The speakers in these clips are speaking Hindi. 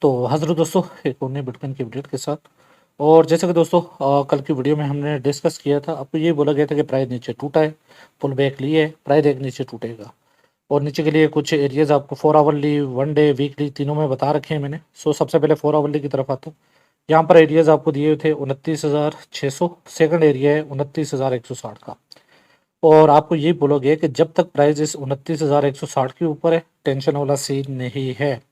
तो हाज़िर दोस्तों एक और नए बिटकॉइन की अपडेट के साथ। और जैसे कि दोस्तों कल की वीडियो में हमने डिस्कस किया था, आपको ये बोला गया था कि प्राइस नीचे टूटा है, पुल बैक लिए है, प्राइस एक नीचे टूटेगा और नीचे के लिए कुछ एरियाज़ आपको 4 आवरली, 1 डे, वीकली तीनों में बता रखे हैं मैंने। सो सबसे पहले 4 आवरली की तरफ आता हूँ। यहाँ पर एरियाज़ आपको दिए हुए थे 29,600, सेकंड एरिया है 29,160 का। और आपको ये बोला गया कि जब तक प्राइस इस 29,160 के ऊपर है, टेंशन वाला सीन नहीं है।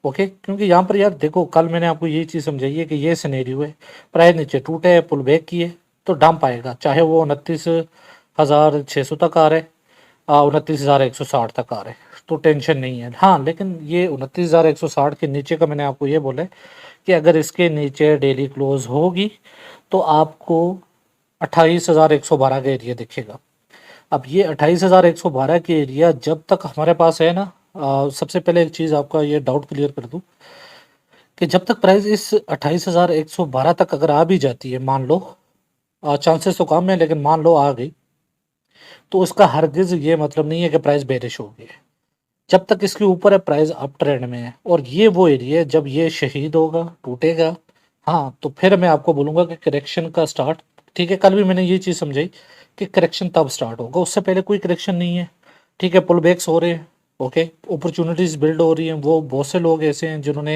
ओके, क्योंकि यहाँ पर यार देखो, कल मैंने आपको ये चीज़ समझाई है कि ये सिनेरियो है, प्राइस नीचे टूटे है, पुल बैक किए तो डंप आएगा, चाहे वो 29,600 तक आ रहे, 29,160 तक आ रहे, तो टेंशन नहीं है। हाँ, लेकिन ये 29,160 के नीचे का मैंने आपको ये बोला है कि अगर इसके नीचे डेली क्लोज होगी तो आपको 28,112 का एरिया दिखेगा। अब ये 28,112 के एरिया जब तक हमारे पास है ना, सबसे पहले एक चीज़ आपका ये डाउट क्लियर कर दूं कि जब तक प्राइस इस 28,112 तक अगर आ भी जाती है, मान लो, चांसेस तो कम है लेकिन मान लो आ गई, तो उसका हरगिज ये मतलब नहीं है कि प्राइस बेरिश होगी। जब तक इसके ऊपर है प्राइस अप ट्रेंड में है, और ये वो एरिया है जब ये शहीद होगा, टूटेगा, हाँ, तो फिर मैं आपको बोलूँगा कि करेक्शन का स्टार्ट। ठीक है, कल भी मैंने ये चीज़ समझाई कि करेक्शन तब स्टार्ट होगा, उससे पहले कोई करेक्शन नहीं है। ठीक है, पुल बैक्स हो रहे हैं, ओके, अपॉर्चुनिटीज़ बिल्ड हो रही हैं, वो बहुत से लोग ऐसे हैं जिन्होंने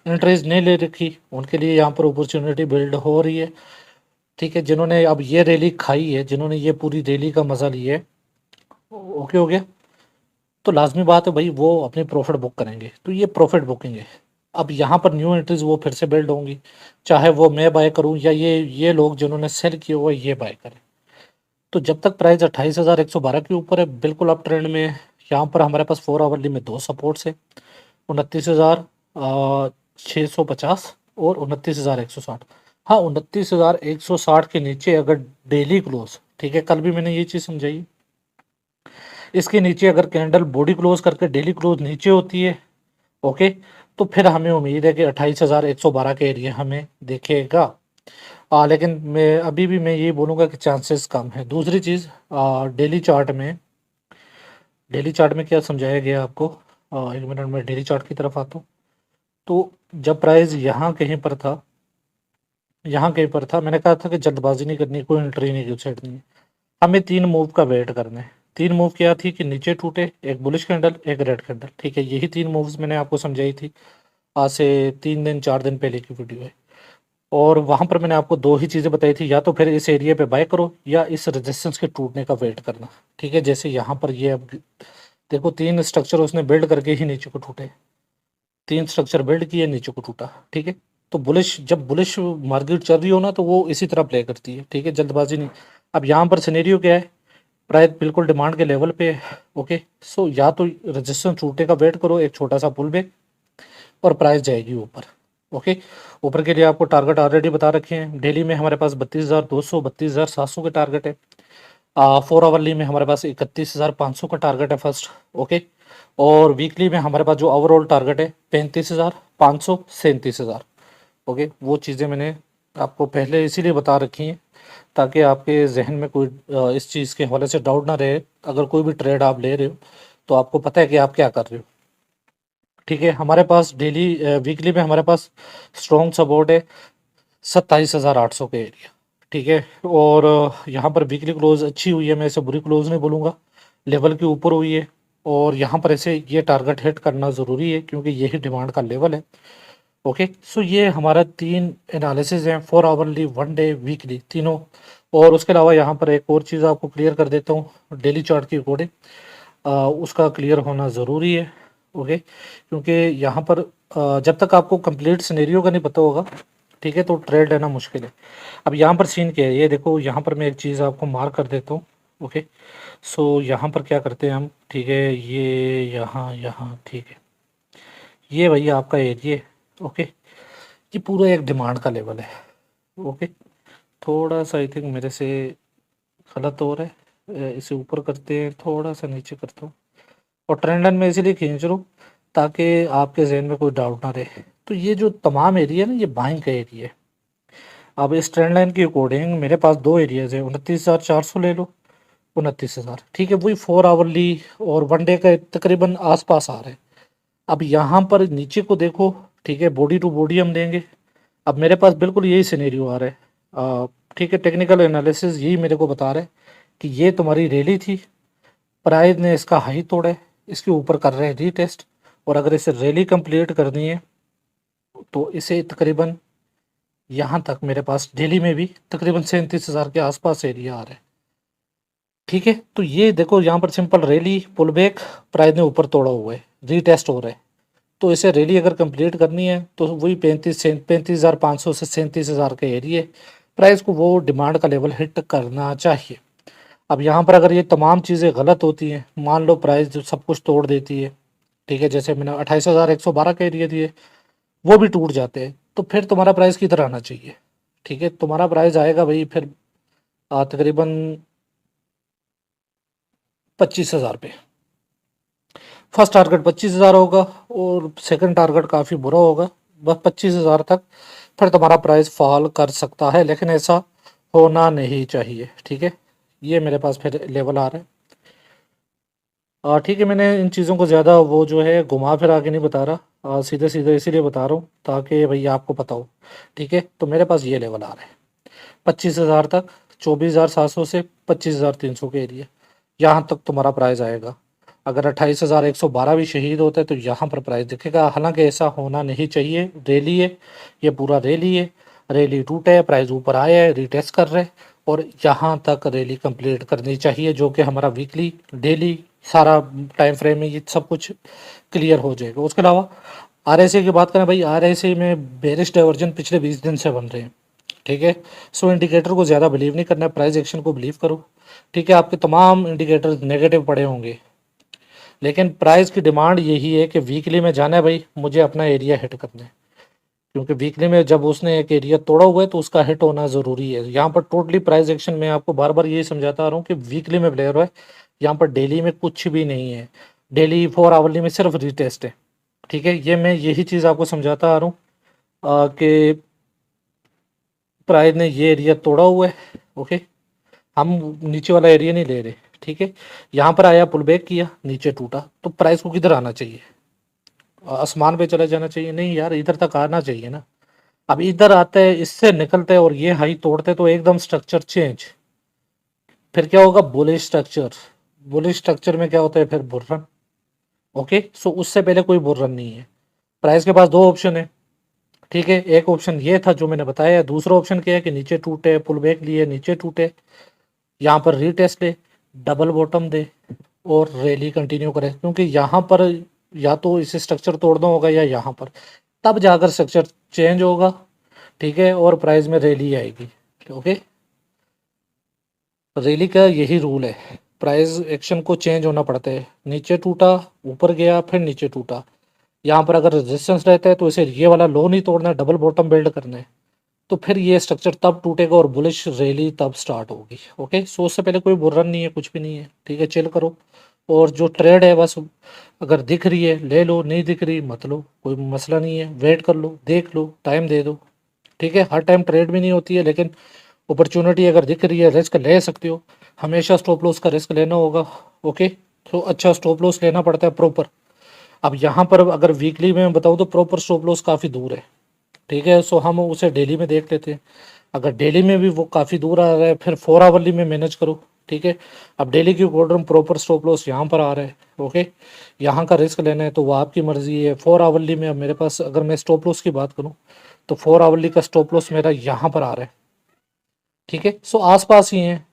एंट्रीज नहीं ले रखी, उनके लिए यहाँ पर अपॉर्चुनिटी बिल्ड हो रही है। ठीक है, जिन्होंने अब ये रैली खाई है, जिन्होंने ये पूरी रैली का मज़ा लिया है, ओके हो गया, तो लाजमी बात है भाई वो अपनी प्रॉफिट बुक करेंगे, तो ये प्रॉफिट बुकिंग है। अब यहाँ पर न्यू एंट्रीज वो फिर से बिल्ड होंगी, चाहे वो मैं बाय करूँ या ये लोग जिन्होंने सेल किया हुआ है ये बाय करें। तो जब तक प्राइस 28,112 के ऊपर है, बिल्कुल अप ट्रेंड में है। यहाँ पर हमारे पास 4 आवरली में दो सपोर्ट्स है, 29,650 और 29,160। हाँ, 29,160 के नीचे अगर डेली क्लोज, ठीक है, कल भी मैंने ये चीज़ समझाई, इसके नीचे अगर कैंडल बॉडी क्लोज करके डेली क्लोज नीचे होती है, ओके, तो फिर हमें उम्मीद है कि 28,112 के एरिया हमें दिखेगा। लेकिन मैं ये बोलूँगा कि चांसेस कम है। दूसरी चीज़, डेली चार्ट में क्या समझाया गया आपको, एक मिनट में डेली चार्ट की तरफ आता हूँ। तो जब प्राइस यहाँ कहीं पर था, मैंने कहा था कि जल्दबाजी नहीं करनी, कोई एंट्री नहीं छेड़नी है, हमें 3 मूव का वेट करना है। 3 मूव क्या थी कि नीचे टूटे, एक बुलिश कैंडल, एक रेड कैंडल। ठीक है, यही 3 मूव्स मैंने आपको समझाई थी, आज से 3 दिन 4 दिन पहले की वीडियो है। और वहाँ पर मैंने आपको 2 ही चीज़ें बताई थी, या तो फिर इस एरिया पे बाय करो या इस रेजिस्टेंस के टूटने का वेट करना। ठीक है, जैसे यहाँ पर ये अब देखो 3 स्ट्रक्चर उसने बिल्ड करके ही नीचे को टूटे, 3 स्ट्रक्चर बिल्ड किए, नीचे को टूटा। ठीक है, तो जब बुलिश मार्केट चल रही हो ना, तो वो इसी तरह प्ले करती है। ठीक है, जल्दबाजी नहीं। अब यहाँ पर सिनेरियो क्या है, प्राइस बिल्कुल डिमांड के लेवल पे है, ओके, सो या तो रेजिस्टेंस टूटने का वेट करो, एक छोटा सा पुल बैक, और प्राइस जाएगी ऊपर। ओके, ऊपर के लिए आपको टारगेट ऑलरेडी बता रखे हैं। डेली में हमारे पास 32,200, 32,700 के टारगेट है। 4 आवरली में हमारे पास 31,500 का टारगेट है फर्स्ट, ओके, और वीकली में हमारे पास जो ओवरऑल टारगेट है 35,500, 37,000। ओके, वो चीज़ें मैंने आपको पहले इसीलिए बता रखी हैं ताकि आपके जहन में कोई इस चीज़ के हवाले से डाउट ना रहे। अगर कोई भी ट्रेड आप ले रहे हो तो आपको पता है कि आप क्या कर रहे हो। ठीक है, हमारे पास वीकली में हमारे पास स्ट्रॉन्ग सपोर्ट है 27,800 के एरिया। ठीक है, और यहाँ पर वीकली क्लोज अच्छी हुई है, मैं इसे बुरी क्लोज नहीं बोलूँगा, लेवल के ऊपर हुई है। और यहाँ पर ऐसे ये टारगेट हिट करना ज़रूरी है क्योंकि यही डिमांड का लेवल है। ओके, सो ये हमारा 3 एनालिसिस हैं, 4 आवरली, 1 डे, वीकली, तीनों। और उसके अलावा यहाँ पर एक और चीज़ आपको क्लियर कर देता हूँ, डेली चार्ट की अकॉर्डिंग उसका क्लियर होना ज़रूरी है। ओके, क्योंकि यहाँ पर जब तक आपको कंप्लीट सिनेरियो का नहीं पता होगा, ठीक है, तो ट्रेड लेना मुश्किल है। अब यहाँ पर सीन क्या है, ये देखो, यहाँ पर मैं एक चीज़ आपको मार्क कर देता हूँ। ओके, सो यहाँ पर क्या करते हैं हम, ठीक है, ये यहाँ यहाँ, ठीक है, ये भैया आपका एरिया, ओके, ये पूरा एक डिमांड का लेवल है। ओके, थोड़ा सा आई थिंक मेरे से गलत हो रहा है, इसे ऊपर करते हैं, थोड़ा सा नीचे करता हूँ, और ट्रेंड लाइन में इसीलिए खींच रहा हूँ ताकि आपके जहन में कोई डाउट ना रहे। तो ये जो तमाम एरिया है ना, ये बाइंग का एरिया है। अब इस ट्रेंड लाइन के अकॉर्डिंग मेरे पास 2 एरियाज है, 29,400 ले लो, 29,000। ठीक है, वही 4 आवरली और 1 डे का तकरीबन आसपास आ रहा है। अब यहाँ पर नीचे को देखो, ठीक है, बॉडी टू बॉडी हम लेंगे। अब मेरे पास बिल्कुल यही सिनेरियो आ रहा है, ठीक है, टेक्निकल एनालिसिस यही मेरे को बता रहा है कि ये तुम्हारी रैली थी, प्राइस ने इसका हाई तोड़ा है, इसके ऊपर कर रहे हैं रीटेस्ट, और अगर इसे रैली कंप्लीट करनी है तो इसे तकरीबन यहाँ तक मेरे पास डेली में भी तकरीबन 37,000 के आसपास एरिया आ रहा है। ठीक है, तो ये देखो यहाँ पर simple rally pull back, price ने ऊपर तोड़ा हुआ है, रीटेस्ट हो रहा है, तो इसे रैली अगर कंप्लीट करनी है तो वही 35,500 से 37,000 के एरिया प्राइस को वो डिमांड का लेवल हिट करना चाहिए। अब यहाँ पर अगर ये तमाम चीज़ें गलत होती हैं, मान लो प्राइस जो सब कुछ तोड़ देती है, ठीक है, जैसे मैंने 28,112 के एरिया दिए वो भी टूट जाते हैं, तो फिर तुम्हारा प्राइस किधर आना चाहिए? ठीक है, तुम्हारा प्राइस आएगा भाई फिर तकरीबन 25,000 पे। फर्स्ट टारगेट 25,000 होगा और सेकंड टारगेट काफ़ी बुरा होगा, बस 25,000 तक फिर तुम्हारा प्राइस फॉल कर सकता है, लेकिन ऐसा होना नहीं चाहिए। ठीक है, ये मेरे पास फिर लेवल आ रहा है। ठीक है, मैंने इन चीज़ों को ज़्यादा वो जो है घुमा फिरा के नहीं बता रहा, सीधे सीधे इसीलिए बता रहा हूँ ताकि भैया आपको पता हो। ठीक है, तो मेरे पास ये लेवल आ रहा है 25,000 तक, 24,700 से 25,300 के एरिया, यहाँ तक तुम्हारा प्राइस आएगा। अगर 28,112 भी शहीद होता है तो यहाँ पर प्राइस दिखेगा, हालांकि ऐसा होना नहीं चाहिए। रैली है, ये पूरा रैली है, रैली टूटा है, प्राइस ऊपर आया है, रिटेस्ट कर रहे हैं, और यहाँ तक रैली कंप्लीट करनी चाहिए, जो कि हमारा वीकली डेली सारा टाइम फ्रेम में ये सब कुछ क्लियर हो जाएगा। उसके अलावा आरएसए की बात करें भाई, आरएसए में बेरिश डाइवर्जन पिछले 20 दिन से बन रहे हैं। ठीक है, सो इंडिकेटर को ज़्यादा बिलीव नहीं करना है, प्राइस एक्शन को बिलीव करो। ठीक है, आपके तमाम इंडिकेटर नेगेटिव पड़े होंगे, लेकिन प्राइस की डिमांड यही है कि वीकली में जाना है भाई, मुझे अपना एरिया हिट करना है, क्योंकि वीकली में जब उसने एक एरिया तोड़ा हुआ है तो उसका हिट होना ज़रूरी है। यहाँ पर टोटली प्राइस एक्शन में आपको बार बार यही समझाता आ रहा हूँ कि वीकली में प्लेयर है, यहाँ पर डेली में कुछ भी नहीं है, डेली 4 आवरली में सिर्फ रीटेस्ट है। ठीक है, ये मैं यही चीज़ आपको समझाता आ रहा हूँ कि प्राइस ने ये एरिया तोड़ा हुआ है। ओके, हम नीचे वाला एरिया नहीं ले रहे। ठीक है, यहाँ पर आया पुल बैक किया, नीचे टूटा, तो प्राइस को किधर आना चाहिए? आसमान पे चला जाना चाहिए? नहीं यार, इधर तक आना चाहिए ना। अब इधर आते हैं, इससे निकलते हैं और ये हाई तोड़ते तो एकदम स्ट्रक्चर चेंज। फिर क्या होगा? Bullish structure. बुलिश स्ट्रक्चर में क्या होता है? फिर बुल रन। ओके, सो उससे पहले कोई बुल रन नहीं है। प्राइस के पास दो ऑप्शन है। ठीक है, एक ऑप्शन ये था जो मैंने बताया, दूसरा ऑप्शन क्या है कि नीचे टूटे, पुल बैक लिए, नीचे टूटे, यहाँ पर रीटेस्ट ले, डबल बॉटम दे और रैली कंटिन्यू करे, क्योंकि यहाँ पर या तो इसे स्ट्रक्चर तोड़ना होगा या यहाँ पर, तब जाकर स्ट्रक्चर चेंज होगा। ठीक है, और प्राइस में रैली आएगी। ओके, रैली का यही रूल है, प्राइस एक्शन को चेंज होना पड़ता है। नीचे टूटा, ऊपर गया, फिर नीचे टूटा, यहाँ पर अगर रेजिस्टेंस रहता है तो इसे ये वाला लो नहीं तोड़ना है, डबल बॉटम बिल्ड करना है, तो फिर ये स्ट्रक्चर तब टूटेगा और बुलिश रैली तब स्टार्ट होगी। ओके, सो उससे पहले कोई बुल रन नहीं है, कुछ भी नहीं है। ठीक है, चिल करो, और जो ट्रेड है बस अगर दिख रही है ले लो, नहीं दिख रही मत लो, कोई मसला नहीं है, वेट कर लो, देख लो, टाइम दे दो। ठीक है, हर टाइम ट्रेड भी नहीं होती है, लेकिन अपॉर्चुनिटी अगर दिख रही है रिस्क ले सकते हो, हमेशा स्टॉप लॉस का रिस्क लेना होगा। ओके, तो अच्छा स्टॉप लॉस लेना पड़ता है प्रॉपर। अब यहाँ पर अगर वीकली में बताऊँ तो प्रॉपर स्टॉप लॉस काफ़ी दूर है। ठीक है, सो हम उसे डेली में देख लेते हैं। अगर डेली में भी वो काफ़ी दूर आ रहा है, फिर 4 आवरली में मैनेज करो। ठीक है, अब डेली की ऑर्डर में प्रॉपर स्टॉप लॉस यहाँ पर आ रहा है। ओके, यहाँ का रिस्क लेना है तो वो आपकी मर्जी है। 4 आवरली में अब मेरे पास, अगर मैं स्टॉप लॉस की बात करूँ तो 4 आवरली का स्टॉप लॉस मेरा यहाँ पर आ रहा है। ठीक है, सो आसपास ही है।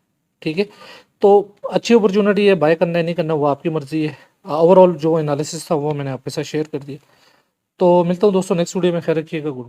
ठीक है, तो अच्छी अपॉर्चुनिटी है, बाय करना है नहीं करना वो आपकी मर्जी है। ओवरऑल जो एनालिसिस था वो मैंने आपके साथ शेयर कर दिया। तो मिलता हूँ दोस्तों नेक्स्ट वीडियो में, ख्याल रखिएगा, गुड।